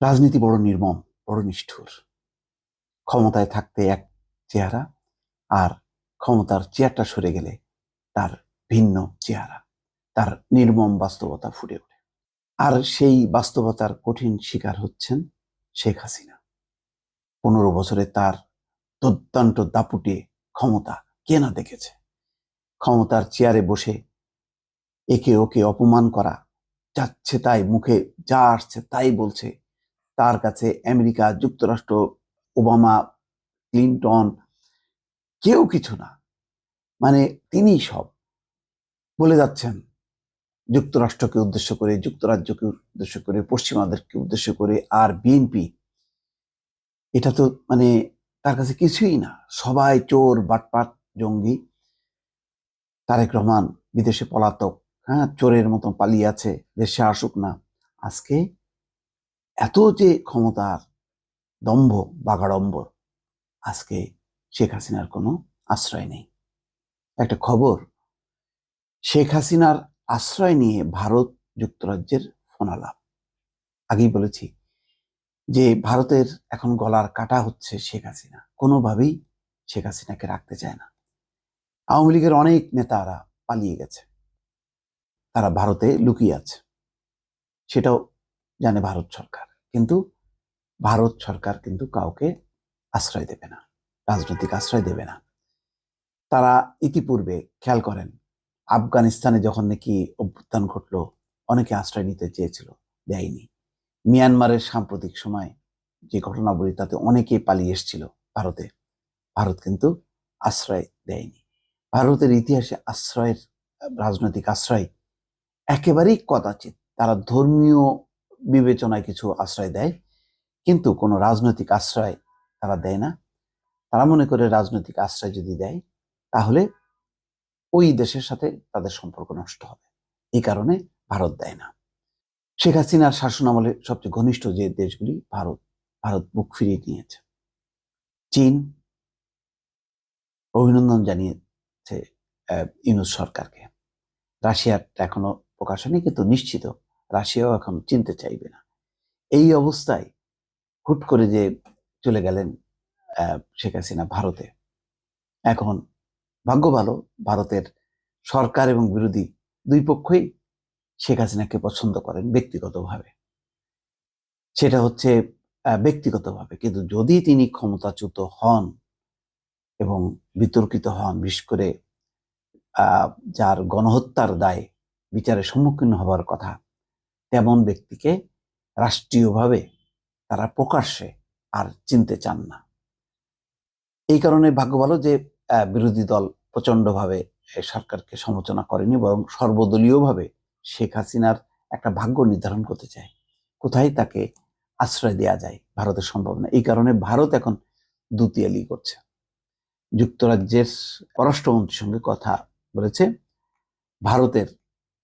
রাজনীতি বড় নির্মম, বড় নিষ্ঠুর। ক্ষমতায় থাকতে এক চেহারা, আর ক্ষমতার চেয়ারটা সরে গেলে তার ভিন্ন চেহারা, তার নির্মম বাস্তবতা ফুটে ওঠে। আর সেই বাস্তবতার কঠিন শিকার হচ্ছেন শেখ হাসিনা। 15 বছরে তার দুর্দান্ত দাপুটে ক্ষমতা কে না দেখেছে? ক্ষমতার চেয়ারে বসে একে ওকে অপমান করা, যাচ্ছে তাই মুখে যা আসছে তাই বলছে। তার কাছে আমেরিকা যুক্তরাষ্ট্র, ওবামা, ক্লিন্টন কেউ কিছু না, মানে তিনি সব বলে যাচ্ছেন। যুক্তরাষ্ট্রকে উদ্দেশ্য করে, যুক্তরাজ্যকে উদ্দেশ্য করে, পশ্চিমাদেরকে উদ্দেশ্য করে, আর বিএনপি এটা তো মানে তার কাছে কিছুই না। সবাই চোর, বাটপাট, জঙ্গি। তারেক রহমান বিদেশে পলাতক, হ্যাঁ, চোরের মতো পালিয়ে আছে, দেশে আসুক না। আজকে এত যে ক্ষমতার দম্ভ, বাগাড়ম্বর, আজকে শেখ হাসিনার কোনো আশ্রয় নেই। একটা খবর, শেখ হাসিনার আশ্রয় নিয়ে ভারত যুক্তরাজ্যের ফোনালাপ। আগেই বলেছি যে ভারতের এখন গলার কাটা হচ্ছে শেখ হাসিনা। কোনোভাবেই শেখ হাসিনাকে রাখতে চায় না। আওয়ামী লীগের অনেক নেতারা পালিয়ে গেছে, তারা ভারতে লুকিয়ে আছে, সেটাও জানে ভারত সরকার। কিন্তু ভারত সরকার কিন্তু কাউকে আশ্রয় দেবে না, রাজনৈতিক আশ্রয় দেবে না। তারা ইতিপূর্বে খেয়াল করেন, আফগানিস্তানে যখন নাকি অভ্যুত্থান ঘটলো, অনেকে আশ্রয় নিতে চেয়েছিল, দেয়নি। মিয়ানমারের সাম্প্রতিক সময় যে ঘটনাবলী, তাতে অনেকেই পালিয়ে এসেছিল ভারতে, ভারত কিন্তু আশ্রয় দেয়নি। ভারতের ইতিহাসে আশ্রয়ের, রাজনৈতিক আশ্রয় একেবারেই কদাচিৎ। তারা ধর্মীয় বিবেচনায় কিছু আশ্রয় দেয়, কিন্তু কোনো রাজনৈতিক আশ্রয় তারা দেয় না। তারা মনে করে রাজনৈতিক আশ্রয় যদি দেয় তাহলে ওই দেশের সাথে তাদের সম্পর্ক নষ্ট হবে, এই কারণে ভারত দেয় না। শেখ হাসিনার শাসনামলে সবচেয়ে ঘনিষ্ঠ যে দেশগুলি, ভারত, ভারত বুক ফিরিয়ে নিয়েছে। চীন অভিনন্দন জানিয়েছে ইউনূস সরকারকে। রাশিয়াটা এখনো প্রকাশ হয়নি, কিন্তু নিশ্চিত রাশিয়াও এখন চিনতে চাইবে না। এই অবস্থায় হুট করে যে চলে গেলেন শেখ হাসিনা ভারতে, এখন ভাগ্য ভালো, ভারতের সরকার এবং বিরোধী দুই পক্ষই শেখ হাসিনাকে পছন্দ করেন ব্যক্তিগতভাবে। সেটা হচ্ছে ব্যক্তিগতভাবে, কিন্তু যদি তিনি ক্ষমতাচ্যুত হন এবং বিতর্কিত হন, বিশেষ করে যার গণহত্যার দায়ে বিচারের সম্মুখীন হবার কথা, তেমন ব্যক্তিকে রাষ্ট্রীয়ভাবে তারা প্রকাশ্যে আর চিনতে চান না। এই কারণে ভাগ্য ভালো যে বিরোধী দল প্রচন্ডভাবে সরকারকে সমালোচনা করেনি, বরং সর্বদলীয়ভাবে শেখ হাসিনার একটা ভাগ্য নির্ধারণ করতে চায়, কোথায় তাকে আশ্রয় দেয়া যায়। ভারতের সম্ভব না, এই কারণে ভারত এখন দুতিয়ালি করছে। যুক্তরাজ্যের পররাষ্ট্রমন্ত্রীর সঙ্গে কথা বলেছে ভারতের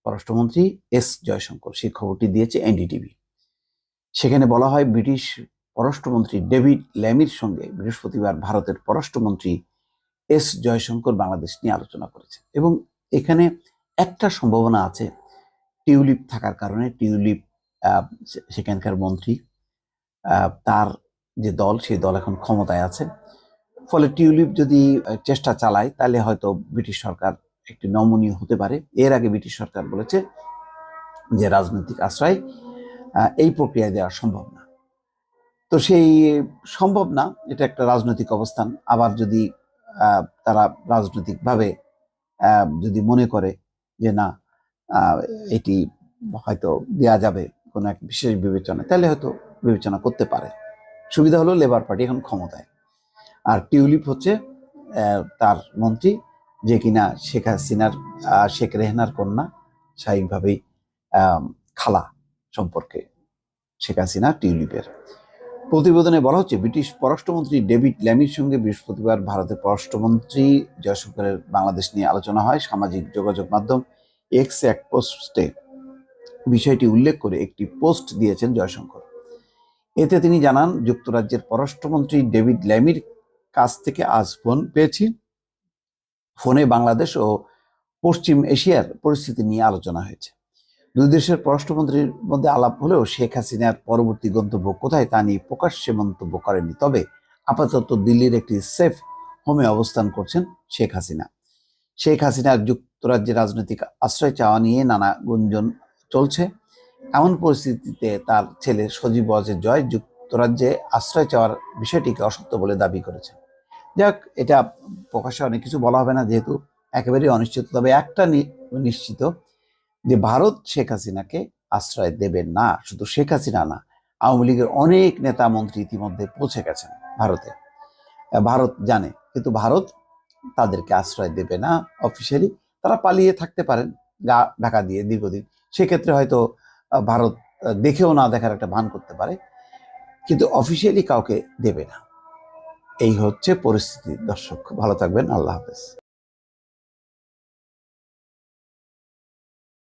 পররাষ্ট্রমন্ত্রী এস জয়শঙ্কর, সেই খবরটি দিয়েছে এনডিটিভি। সেখানে বলা হয়, ব্রিটিশ পররাষ্ট্রমন্ত্রী ডেভিড ল্যামির সঙ্গে বৃহস্পতিবার ভারতের পররাষ্ট্রমন্ত্রী এস জয়শঙ্কর বাংলাদেশ নিয়ে আলোচনা করেছে। এবং এখানে একটা সম্ভাবনা আছে, টিউলিপ থাকার কারণে, টিউলিপ সেখানকার মন্ত্রী, তার যে দল, সেই দল এখন ক্ষমতায় আছে, ফলে টিউলিপ যদি চেষ্টা চালায় তাহলে হয়তো ব্রিটিশ সরকার একটি নমনীয় হতে পারে। এর আগে ব্রিটিশ সরকার বলেছে যে রাজনৈতিক আশ্রয় এই প্রক্রিয়া দেওয়া সম্ভব না। তো সেই সম্ভব না, এটা একটা রাজনৈতিক অবস্থান। আবার যদি তারা রাজনৈতিকভাবে যদি মনে করে যে না, এটি হয়তো দেয়া যাবে কোনো এক বিশেষ বিবেচনা, তাহলে হয়তো বিবেচনা করতে পারে। সুবিধা হলো লেবার পার্টি এখন ক্ষমতায়, আর টিউলিপ হচ্ছে তার মন্ত্রী, যে কিনা শেখ হাসিনার, শেখ রেহানার কন্যা, স্বাভাবিকভাবেই খালা সম্পর্কে শেখ হাসিনা টিউলিপের। প্রতিবেদনে বলা হচ্ছে, ব্রিটিশ পররাষ্ট্রমন্ত্রী ডেভিড ল্যামির সঙ্গে বৃহস্পতিবার ভারতের পররাষ্ট্রমন্ত্রী জয়শঙ্করের বাংলাদেশ নিয়ে আলোচনা হয়। সামাজিক যোগাযোগ মাধ্যম এক্সে এক পোস্টে বিষয়টি উল্লেখ করে একটি পোস্ট দিয়েছেন জয়শঙ্কর। এতে তিনি জানান, যুক্তরাজ্যের পররাষ্ট্রমন্ত্রী ডেভিড ল্যামির কাছ থেকে আজ ফোন পেয়েছি। ফোনে বাংলাদেশ ও পশ্চিম এশিয়ার পরিস্থিতি নিয়ে আলোচনা হয়েছে। দুই দেশের পররাষ্ট্রমন্ত্রীর মধ্যে আলাপ হলেও শেখ হাসিনার পরবর্তী গন্তব্য কোথায় তা নিয়ে প্রকাশ্যে মন্তব্য করেননি। তবে আপাতত দিল্লির একটি সেফ হোমে অবস্থান করছেন শেখ হাসিনা। শেখ হাসিনার যুক্তরাজ্যে রাজনৈতিক আশ্রয় চাওয়া নিয়ে নানা গুঞ্জন চলছে। এমন পরিস্থিতিতে তার ছেলে সজীব ওয়াজেদ জয় যুক্তরাজ্যে আশ্রয় চাওয়ার বিষয়টিকে অসত্য বলে দাবি করেছেন। যাক, এটা প্রকাশ্যে অনেক কিছু বলা হবে না, যেহেতু একেবারেই অনিশ্চিত। তবে একটা নিশ্চিত, যে ভারত শেখ হাসিনাকে আশ্রয় দেবে না। শুধু শেখ হাসিনা না, আওয়ামী লীগের অনেক নেতা মন্ত্রী ইতিমধ্যে পৌঁছে গেছেন ভারতে। ভারত জানে, কিন্তু ভারত তাদেরকে আশ্রয় দেবে না অফিসিয়ালি। তারা পালিয়ে থাকতে পারেন ঢাকা দিয়ে দীর্ঘদিন, সেক্ষেত্রে হয়তো ভারত দেখেও না দেখার একটা ভান করতে পারে, কিন্তু অফিসিয়ালি কাউকে দেবে না। এই হচ্ছে পরিস্থিতি। দর্শক ভালো থাকবেন, আল্লাহ হাফেজ।